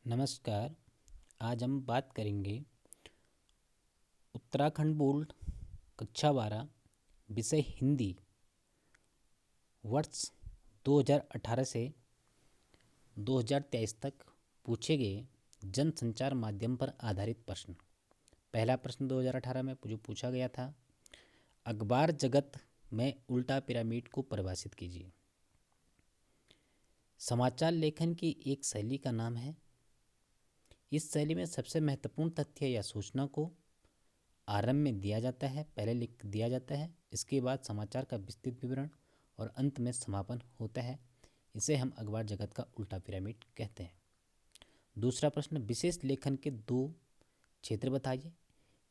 नमस्कार। आज हम बात करेंगे उत्तराखंड बोर्ड कक्षा 12 विषय हिंदी वर्ष 2018 से 2023 तक पूछे गए जनसंचार माध्यम पर आधारित प्रश्न। पहला प्रश्न 2018 में जो पूछा गया था, अखबार जगत में उल्टा पिरामिड को परिभाषित कीजिए। समाचार लेखन की एक शैली का नाम है। इस शैली में सबसे महत्वपूर्ण तथ्य या सूचना को आरंभ में दिया जाता है, पहले लिख दिया जाता है, इसके बाद समाचार का विस्तृत विवरण और अंत में समापन होता है। इसे हम अखबार जगत का उल्टा पिरामिड कहते हैं। दूसरा प्रश्न, विशेष लेखन के दो क्षेत्र बताइए।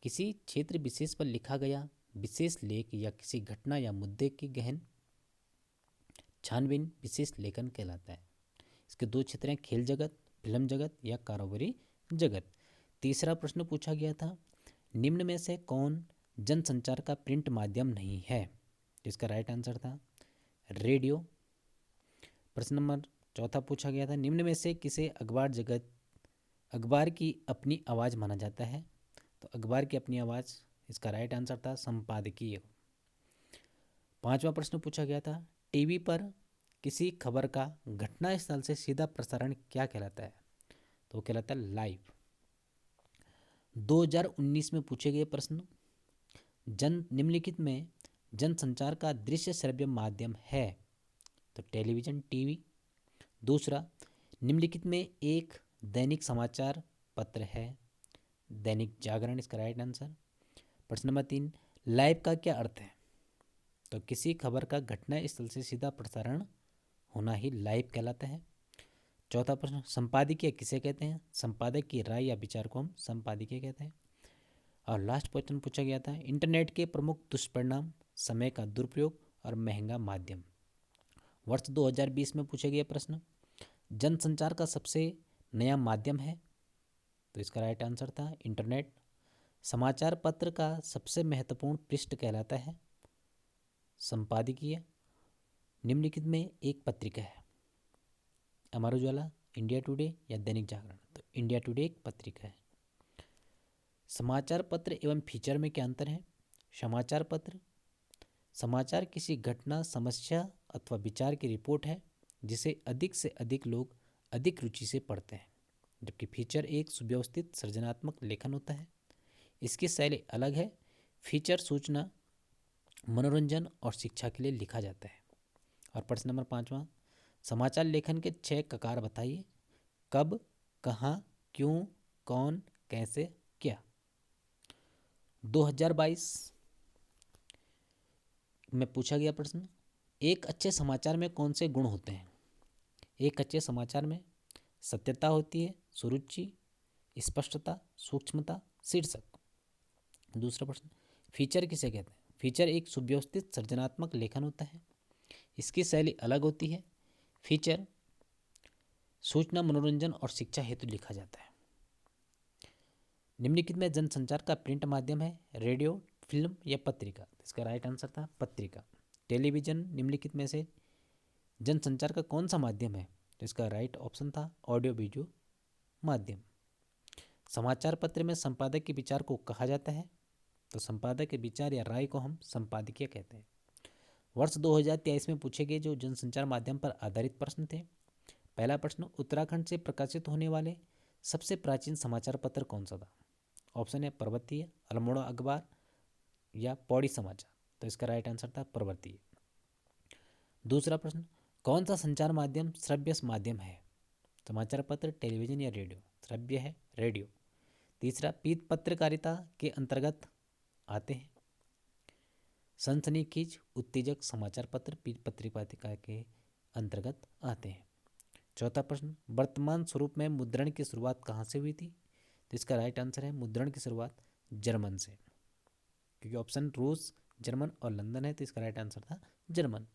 किसी क्षेत्र विशेष पर लिखा गया विशेष लेख या किसी घटना या मुद्दे की गहन छानबीन विशेष लेखन कहलाता है। इसके दो क्षेत्र हैं, खेल जगत, फिल्म जगत या कारोबारी जगत। तीसरा प्रश्न पूछा गया था, निम्न में से कौन जनसंचार का प्रिंट माध्यम नहीं है? इसका राइट आंसर था रेडियो। प्रश्न नंबर चौथा पूछा गया था, निम्न में से किसे अखबार की अपनी आवाज़ माना जाता है? तो अखबार की अपनी आवाज़, इसका राइट आंसर था संपादकीय। पांचवा प्रश्न पूछा गया था, टीवी पर किसी खबर का घटना स्थल से सीधा प्रसारण क्या कहलाता है? तो कहलाता है लाइव। 2019 में पूछे गए प्रश्न, निम्नलिखित में जनसंचार का दृश्य श्रव्य माध्यम है? तो टेलीविजन, टीवी। दूसरा, निम्नलिखित में एक दैनिक समाचार पत्र है? दैनिक जागरण, इसका राइट आंसर। प्रश्न नंबर 3, लाइव का क्या अर्थ है? तो किसी खबर का घटना स्थल से सीधा प्रसारण होना ही लाइव कहलाता है। चौथा प्रश्न, संपादकीय किसे कहते हैं? संपादक की राय या विचार को हम संपादकीय कहते हैं। और लास्ट क्वेश्चन पूछा गया था, इंटरनेट के प्रमुख दुष्परिणाम, समय का दुरुपयोग और महंगा माध्यम। वर्ष 2020 में पूछे गए प्रश्न, जनसंचार का सबसे नया माध्यम है? तो इसका राइट आंसर था इंटरनेट। समाचार पत्र का सबसे महत्वपूर्ण पृष्ठ कहलाता है संपादकीय। निम्नलिखित में एक पत्रिका है? अमर उजाला, इंडिया टुडे या दैनिक जागरण? तो इंडिया टुडे एक पत्रिका है। समाचार पत्र एवं फीचर में क्या अंतर है? समाचार पत्र, समाचार किसी घटना, समस्या अथवा विचार की रिपोर्ट है जिसे अधिक से अधिक लोग अधिक रुचि से पढ़ते हैं, जबकि फीचर एक सुव्यवस्थित सृजनात्मक लेखन होता है। इसकी शैली अलग है। फीचर सूचना, मनोरंजन और शिक्षा के लिए लिखा जाता है। और प्रश्न नंबर 5वां, समाचार लेखन के 6 ककार बताइए। कब, कहाँ, क्यों, कौन, कैसे, क्या। 2022 में पूछा गया प्रश्न, एक अच्छे समाचार में कौन से गुण होते हैं? एक अच्छे समाचार में सत्यता होती है, सुरुचि, स्पष्टता, सूक्ष्मता, शीर्षक। दूसरा प्रश्न, फीचर किसे कहते हैं? फीचर एक सुव्यवस्थित सृजनात्मक लेखन होता है। इसकी शैली अलग होती है। फीचर सूचना, मनोरंजन और शिक्षा हेतु लिखा जाता है। निम्नलिखित में जनसंचार का प्रिंट माध्यम है? रेडियो, फिल्म या पत्रिका? इसका राइट आंसर था पत्रिका। टेलीविजन निम्नलिखित में से जनसंचार का कौन सा माध्यम है? तो इसका राइट ऑप्शन था ऑडियो वीडियो माध्यम। समाचार पत्र में संपादक के विचार को कहा जाता है? तो संपादक के विचार या राय को हम संपादकीय कहते हैं। वर्ष 2023 में पूछे गए जो जनसंचार माध्यम पर आधारित प्रश्न थे। पहला प्रश्न, उत्तराखंड से प्रकाशित होने वाले सबसे प्राचीन समाचार पत्र कौन सा था? ऑप्शन है पर्वतीय, अल्मोड़ा अखबार या पौड़ी समाचार। तो इसका राइट आंसर था पर्वतीय। दूसरा प्रश्न, कौन सा संचार माध्यम श्रव्य माध्यम है? समाचार पत्र, टेलीविजन या रेडियो? श्रव्य है, रेडियो। तीसरा, पीत पत्रकारिता के अंतर्गत आते हैं? सनसनीखेज, उत्तेजक समाचार पत्र पीत पत्रकारिता के अंतर्गत आते हैं। चौथा प्रश्न, वर्तमान स्वरूप में मुद्रण की शुरुआत कहाँ से हुई थी? तो इसका राइट आंसर है मुद्रण की शुरुआत जर्मन से, क्योंकि ऑप्शन रूस, जर्मन और लंदन है, तो इसका राइट आंसर था जर्मन।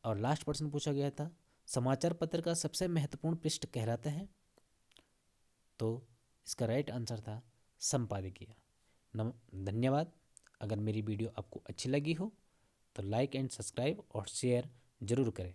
और लास्ट प्रश्न पूछा गया था, समाचार पत्र का सबसे महत्वपूर्ण पृष्ठ कहलाता है? तो इसका राइट आंसर था संपादकीय। धन्यवाद। अगर मेरी वीडियो आपको अच्छी लगी हो तो लाइक एंड सब्सक्राइब और शेयर जरूर करें।